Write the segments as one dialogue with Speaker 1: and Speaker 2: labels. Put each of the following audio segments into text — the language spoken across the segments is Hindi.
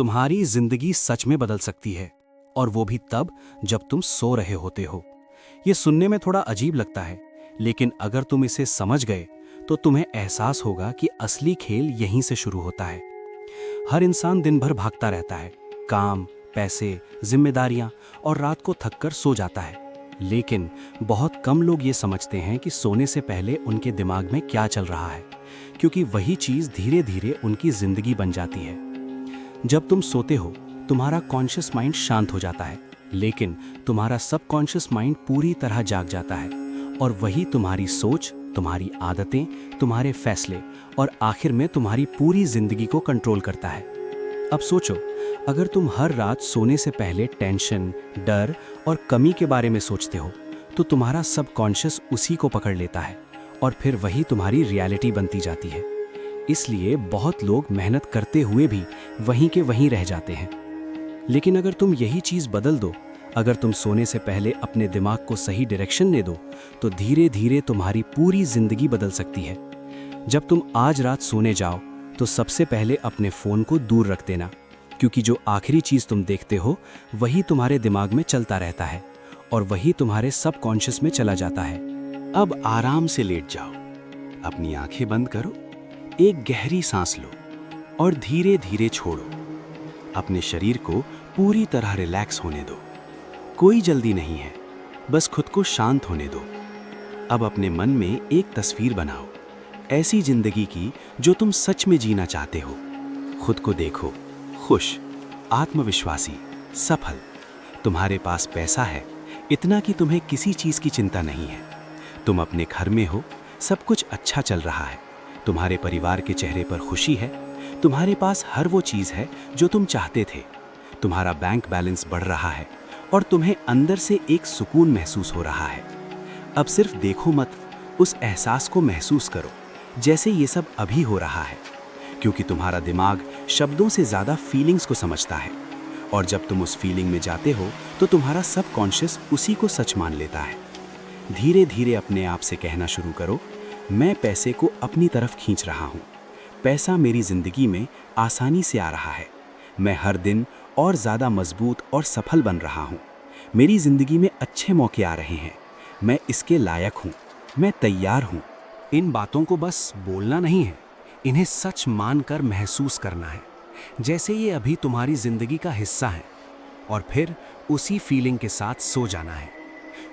Speaker 1: तुम्हारी जिंदगी सच में बदल सकती है, और वो भी तब जब तुम सो रहे होते हो। ये सुनने में थोड़ा अजीब लगता है, लेकिन अगर तुम इसे समझ गए तो तुम्हें एहसास होगा कि असली खेल यहीं से शुरू होता है। हर इंसान दिन भर भागता रहता है, काम, पैसे, जिम्मेदारियां, और रात को थककर सो जाता है। लेकिन बहुत कम लोग ये समझते हैं कि सोने से पहले उनके दिमाग में क्या चल रहा है, क्योंकि वही चीज धीरे धीरे उनकी जिंदगी बन जाती है। जब तुम सोते हो, तुम्हारा कॉन्शियस माइंड शांत हो जाता है, लेकिन तुम्हारा सबकॉन्शियस माइंड पूरी तरह जाग जाता है, और वही तुम्हारी सोच, तुम्हारी आदतें, तुम्हारे फैसले और आखिर में तुम्हारी पूरी जिंदगी को कंट्रोल करता है। अब सोचो, अगर तुम हर रात सोने से पहले टेंशन, डर और कमी के बारे में सोचते हो, तो तुम्हारा सबकॉन्शियस उसी को पकड़ लेता है, और फिर वही तुम्हारी रियलिटी बनती जाती है। इसलिए बहुत लोग मेहनत करते हुए भी वहीं के वहीं रह जाते हैं। लेकिन अगर तुम यही चीज़ बदल दो, अगर तुम सोने से पहले अपने दिमाग को सही डायरेक्शन दे दो, तो धीरे धीरे तुम्हारी पूरी जिंदगी बदल सकती है। जब तुम आज रात सोने जाओ, तो सबसे पहले अपने फ़ोन को दूर रख देना, क्योंकि जो आखिरी चीज़ तुम देखते हो वही तुम्हारे दिमाग में चलता रहता है, और वही तुम्हारे सबकॉन्शियस में चला जाता है।
Speaker 2: अब आराम से लेट जाओ, अपनी आंखें बंद करो, एक गहरी सांस लो और धीरे धीरे छोड़ो। अपने शरीर को पूरी तरह रिलैक्स होने दो। कोई जल्दी नहीं है, बस खुद को शांत होने दो। अब अपने मन में एक तस्वीर बनाओ, ऐसी जिंदगी की जो तुम सच में जीना चाहते हो। खुद को देखो, खुश, आत्मविश्वासी, सफल। तुम्हारे पास पैसा है, इतना कि तुम्हें किसी चीज की चिंता नहीं है। तुम अपने घर में हो, सब कुछ अच्छा चल रहा है। तुम्हारे परिवार के चेहरे पर खुशी है। तुम्हारे पास हर वो चीज है जो तुम चाहते थे। तुम्हारा बैंक बैलेंस बढ़ रहा है, और तुम्हें अंदर से एक सुकून महसूस हो रहा है। अब सिर्फ देखो मत, उस एहसास को महसूस करो जैसे ये सब अभी हो रहा है, क्योंकि तुम्हारा दिमाग शब्दों से ज़्यादा फीलिंग्स को समझता है। और जब तुम उस फीलिंग में जाते हो, तो तुम्हारा सबकॉन्शियस उसी को सच मान लेता है। धीरे धीरे अपने आप से कहना शुरू करो, मैं पैसे को अपनी तरफ खींच रहा हूँ। पैसा मेरी ज़िंदगी में आसानी से आ रहा है। मैं हर दिन और ज़्यादा मजबूत और सफल बन रहा हूँ। मेरी ज़िंदगी में अच्छे मौके आ रहे हैं। मैं इसके लायक हूँ। मैं तैयार हूँ।
Speaker 1: इन बातों को बस बोलना नहीं है, इन्हें सच मानकर महसूस करना है, जैसे ये अभी तुम्हारी जिंदगी का हिस्सा है, और फिर उसी फीलिंग के साथ सो जाना है।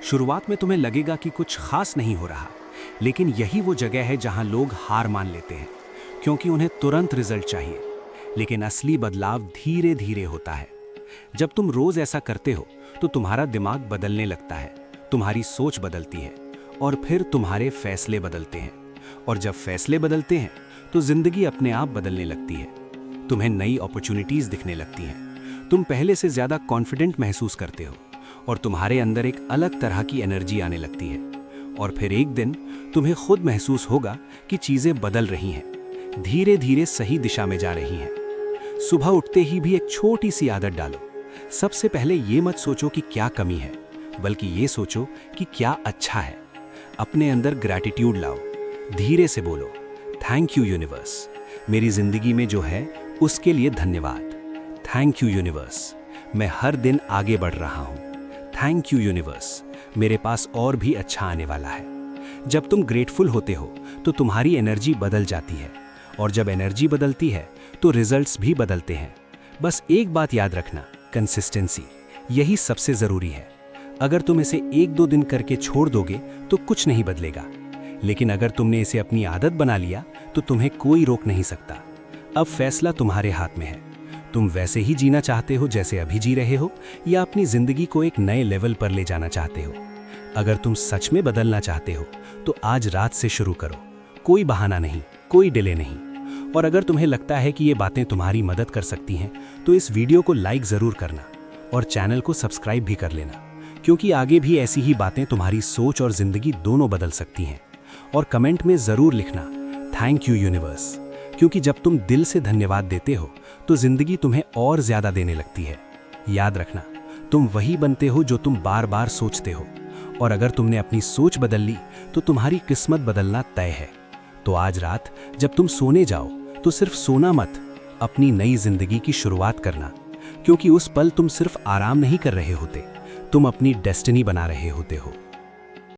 Speaker 1: शुरुआत में तुम्हें लगेगा कि कुछ खास नहीं हो रहा, लेकिन यही वो जगह है जहां लोग हार मान लेते हैं, क्योंकि उन्हें तुरंत रिजल्ट चाहिए। लेकिन असली बदलाव धीरे धीरे होता है। जब तुम रोज ऐसा करते हो, तो तुम्हारा दिमाग बदलने लगता है, तुम्हारी सोच बदलती है, और फिर तुम्हारे फैसले बदलते हैं। और जब फैसले बदलते हैं, तो जिंदगी अपने आप बदलने लगती है। तुम्हें नई अपॉर्चुनिटीज दिखने लगती हैं। तुम पहले से ज्यादा कॉन्फिडेंट महसूस करते हो, और तुम्हारे अंदर एक अलग तरह की एनर्जी आने लगती है। और फिर एक दिन तुम्हें खुद महसूस होगा कि चीजें बदल रही हैं, धीरे धीरे सही दिशा में जा रही हैं। सुबह उठते ही भी एक छोटी सी आदत डालो। सबसे पहले ये मत सोचो कि क्या कमी है, बल्कि ये सोचो कि क्या अच्छा है। अपने अंदर ग्रैटिट्यूड लाओ। धीरे से बोलो, थैंक यू यूनिवर्स, मेरी जिंदगी में जो है उसके लिए धन्यवाद। थैंक यू यूनिवर्स, मैं हर दिन आगे बढ़ रहा हूँ। थैंक यू यूनिवर्स, मेरे पास और भी अच्छा आने वाला है। जब तुम ग्रेटफुल होते हो, तो तुम्हारी एनर्जी बदल जाती है, और जब एनर्जी बदलती है, तो रिजल्ट्स भी बदलते हैं। बस एक बात याद रखना, कंसिस्टेंसी, यही सबसे ज़रूरी है। अगर तुम इसे 1-2 दिन करके छोड़ दोगे तो कुछ नहीं बदलेगा, लेकिन अगर तुमने इसे अपनी आदत बना लिया, तो तुम्हें कोई रोक नहीं सकता। अब फैसला तुम्हारे हाथ में है। तुम वैसे ही जीना चाहते हो जैसे अभी जी रहे हो, या अपनी ज़िंदगी को एक नए लेवल पर ले जाना चाहते हो। अगर तुम सच में बदलना चाहते हो, तो आज रात से शुरू करो। कोई बहाना नहीं, कोई डिले नहीं। और अगर तुम्हें लगता है कि ये बातें तुम्हारी मदद कर सकती हैं, तो इस वीडियो को लाइक ज़रूर करना, और चैनल को सब्सक्राइब भी कर लेना, क्योंकि आगे भी ऐसी ही बातें तुम्हारी सोच और ज़िंदगी दोनों बदल सकती हैं। और कमेंट में ज़रूर लिखना, थैंक यू यूनिवर्स, क्योंकि जब तुम दिल से धन्यवाद देते हो, तो ज़िंदगी तुम्हें और ज़्यादा देने लगती है। याद रखना, तुम वही बनते हो जो तुम बार बार सोचते हो, और अगर तुमने अपनी सोच बदल ली, तो तुम्हारी किस्मत बदलना तय है। तो आज रात जब तुम सोने जाओ, तो सिर्फ सोना मत, अपनी नई जिंदगी की शुरुआत करना, क्योंकि उस पल तुम सिर्फ आराम नहीं कर रहे होते, तुम अपनी डेस्टिनी बना रहे होते हो।